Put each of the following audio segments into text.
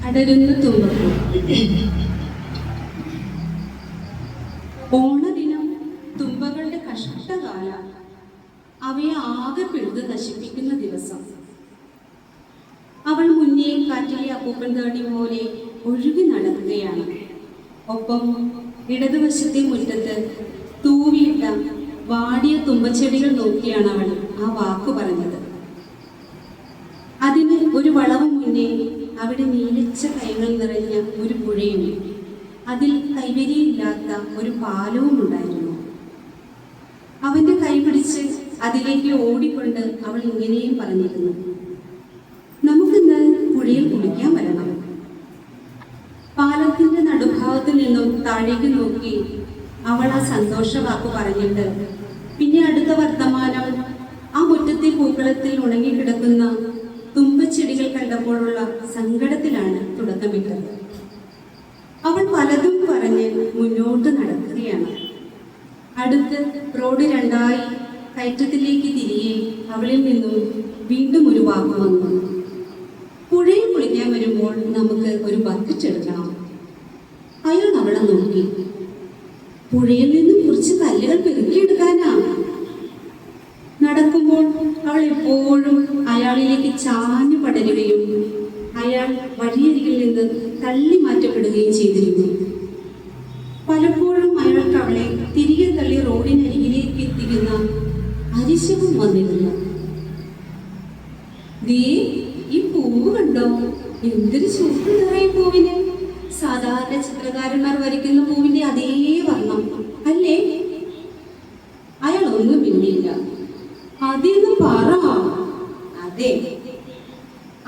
അടരുന്ന തുമ്പപ്പൂ. ഓണദിനം തുമ്പകളുടെ കഷ്ടകാല, അവയെ ആകെ പിഴുത് നശിപ്പിക്കുന്ന ദിവസം. അവൾ മുന്നേ കാറ്റിലെ അപ്പൂപ്പൻ തേടി പോലെ ഒഴുകി നടക്കുകയാണ്. ഒപ്പം ഇടതുവശത്തെ മുറ്റത്ത് തൂവിയിട്ട വാടിയ തുമ്പച്ചെടികൾ നോക്കിയാണ് അവൾ ആ വാക്ക് പറഞ്ഞത്. അതിന് ഒരു വളവ് മുന്നേ അവിടെ നീലിച്ച കൈകൾ നിറഞ്ഞ ഒരു പുഴയും അതിൽ കൈവരിയില്ലാത്ത ഒരു പാലവും ഉണ്ടായിരുന്നു. അവന്റെ കൈ പിടിച്ച് അതിലേക്ക് ഓടിക്കൊണ്ട് അവൾ ഇങ്ങനെയും പറഞ്ഞിരുന്നു, നമുക്കിന്ന് പുഴയിൽ കുളിക്കാൻ വരണം. പാലത്തിന്റെ നടുഭാഗത്ത് നിന്നും താഴേക്ക് നോക്കി അവൾ ആ സന്തോഷ വാക്ക് പറഞ്ഞിട്ട് പിന്നെ അടുത്ത വർത്തമാനം ആ മുറ്റത്തെ പൂക്കളത്തിൽ ഉണങ്ങിക്കിടക്കുന്ന തുമ്പച്ചെടികൾ കണ്ടപ്പോഴുള്ള സങ്കടത്തിലാണ് തുടക്കമിട്ടത്. അവൾ പലതും പറഞ്ഞ് മുന്നോട്ട് നടക്കുകയാണ്. അടുത്ത് റോഡ് രണ്ടായി കയറ്റത്തിലേക്ക് തിരികെ അവളിൽ നിന്നും വീണ്ടും ഒരു വാക്ക് വന്നു, പുഴയിൽ കുളിക്കാൻ വരുമ്പോൾ നമുക്ക് ഒരു ബക്കറ്റ് എടുക്കണം. അയാൾ അവളെ നോക്കി, പുഴയിൽ നിന്നും കുറച്ച് കല്ലുകൾ പെറുക്കിയെടുക്കാനാ? നടക്കുമ്പോൾ അവൾ എപ്പോഴും അയാളിലേക്ക് ചാഞ്ഞു പടരുകയും അയാൾ വഴിയരികിൽ നിന്ന് തള്ളി മാറ്റപ്പെടുകയും ചെയ്തിരുന്നു. പലപ്പോഴും അയാൾക്ക് അവളെ തിരികെ തള്ളി റോഡിനരികിലേക്ക് എത്തിക്കുന്ന അരിശവും വന്നിരുന്നു. ദേ, ഈ പൂവ് കണ്ടോ? എന്തൊരു ചുവപ്പ് നിറയെ പൂവിന്! സാധാരണ ചിത്രകാരന്മാർ വരയ്ക്കുന്ന പൂവിന്റെ അതേ വർണ്ണം അല്ലേ? അയാൾ ഒന്നും പിന്നില്ല. അതെന്ന് പറ. അതെ.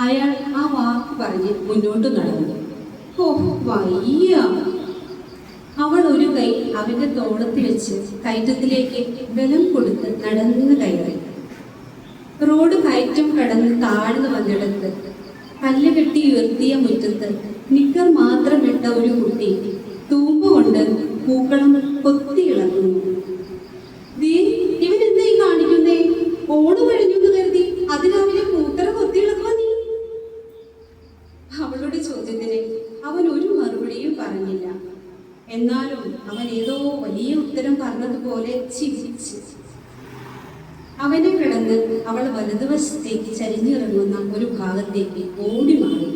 അയാൾ ആ വാക്ക് പറഞ്ഞ് മുന്നോട്ട് നടന്നു. ഓ വയ്യ. അവൾ ഒരു കൈ അവന്റെ തോളത്ത് വെച്ച് കയറ്റത്തിലേക്ക് ബലം കൊടുത്ത് നടന്ന് കയറി. റോഡ് കയറ്റം കടന്ന് താഴ്ന്നു വന്നിടത്ത് കല്ല് കെട്ടി ഉയർത്തിയ മുറ്റത്ത് നിക്കർ മാത്രം ഇട്ട ഒരു കുട്ടി തൂമ്പ് കൊണ്ട് പൂക്കളം കൊത്തിയിളക്കുന്നു. ഇവനെന്താ ഈ കാണിക്കുന്നേ? ഓട് കഴിഞ്ഞു കരുതി അതിരാവിലെ പൂത്തറ കൊത്തിയിളക്കുക നീ? അവളുടെ ചോദ്യത്തിന് അവൻ ഒരു മറുപടിയും പറഞ്ഞില്ല. എന്നാലും അവൻ ഏതോ വലിയ ഉത്തരം പറഞ്ഞതുപോലെ ചിരിച്ച് അവനെ കിടന്ന് അവൾ വലതുവശത്തേക്ക് ചരിഞ്ഞിറങ്ങുന്ന ഒരു ഭാഗത്തേക്ക് ഓടി മാറി.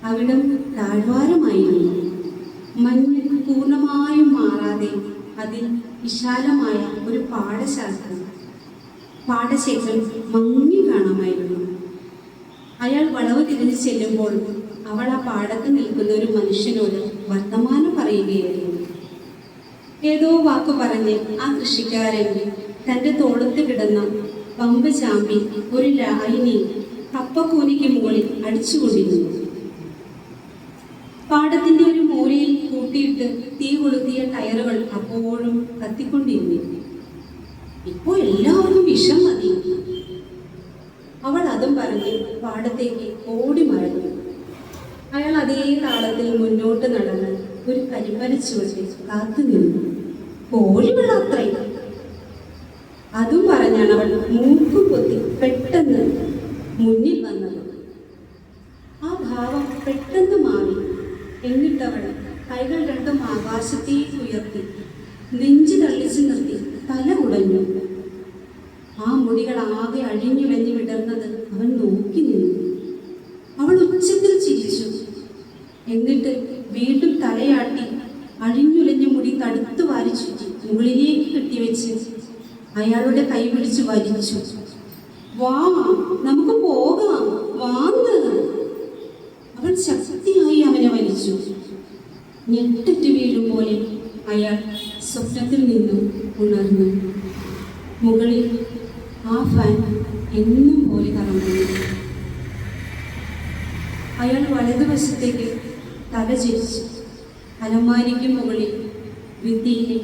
അവിടം താഴ്വാരമായിരുന്നു. മഞ്ഞ് പൂർണ്ണമായും മാറാതെ അതിൽ വിശാലമായ ഒരു പാടശേഖരം മങ്ങി കാണാമായിരുന്നു. അയാൾ വളവ് തിരിഞ്ഞ് ചെല്ലുമ്പോൾ അവൾ ആ പാടത്ത് നിൽക്കുന്ന ഒരു മനുഷ്യനോട് വർത്തമാനം പറയുകയായിരുന്നു. ഏതോ വാക്ക് പറഞ്ഞ് ആ കൃഷിക്കാരൻ തൻ്റെ തോളത്ത് കിടന്ന പമ്പ് ചാമ്പി ഒരു ലായിനി കപ്പക്കൂനിക്ക് മുകളിൽ അടിച്ചുകൊണ്ടിരുന്നു. പാടത്തിന്റെ ഒരു മൂലയിൽ കൂട്ടിയിട്ട് തീ കൊളുത്തിയ ടയറുകൾ അപ്പോഴും കത്തിക്കൊണ്ടിരുന്നു. ഇപ്പോ എല്ലാവർക്കും വിഷം മതി. അവൾ അതും പറഞ്ഞ് പാടത്തേക്ക് ഓടി മറന്നു. അയാൾ അതേ താളത്തിൽ മുന്നോട്ട് നടന്ന് ഒരു കരിമ്പന ചുവട്ടിൽ കാത്തു നിന്നു. കോഴിവെള്ളം അത്രയും. അതും പറഞ്ഞാണ് അവൾ മൂക്കും പൊത്തി പെട്ടെന്ന് മുന്നിൽ വന്നത്. ആ ഭാവം പെട്ടെന്ന് മാറി. എന്നിട്ടവൾ കൈകൾ രണ്ടും ആകാശത്തേക്ക് ഉയർത്തി നെഞ്ചു തള്ളിച്ചു നിർത്തി തല കുടഞ്ഞു. ആ മുടികൾ ആകെ അഴിഞ്ഞുലഞ്ഞു വിടർന്നത് അവൻ നോക്കി നിന്നു. അവൾ ഉച്ചത്തിൽ ചിരിച്ചു. എന്നിട്ട് വീണ്ടും തലയാട്ടി അഴിഞ്ഞുലഞ്ഞ മുടി തടുത്തു വാരി ചുറ്റി മുകളിലേക്ക് കെട്ടിവെച്ച് അയാളുടെ കൈ പിടിച്ച് വലിച്ചു. വാ, നമുക്ക് പോകാം, വാന്ന്. അവൾ ശക്തിയായി അവനെ വലിച്ചു. ഞെട്ടിട്ട് വീഴും പോലെ അയാൾ സ്വപ്നത്തിൽ നിന്നും ഉണർന്നു. മുകളിൽ ആ ഫാൻ എന്നും പോലെ കറങ്ങുന്നു. അയാൾ വലതുവശത്തേക്ക് തല ചിരിച്ചു. അലമാരിക്ക് മുകളിൽ ഭിത്തിയിലെ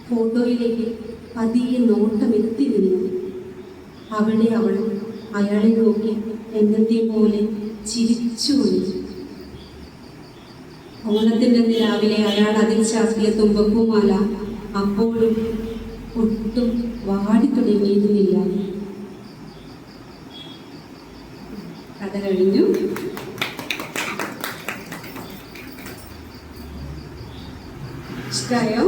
ഫോട്ടോയിലേക്ക് പതിയെ നോട്ടമെത്തി നിന്നു. അവിടെ അവൾ അയാളെ നോക്കി എന്നത്തെ പോലെ ചിരിച്ചുകൊണ്ട്. ഓണത്തിൻ്റെ രാവിലെ അയാൾ അതിൽ ചാർത്തിയ തുമ്പപ്പൂമാല അപ്പോഴും ഒട്ടും വാടി തുടങ്ങിയിരുന്നില്ല. കഥ കഴിഞ്ഞു. ഇഷ്ടായോ?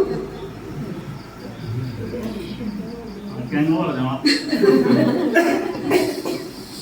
പറഞ്ഞോ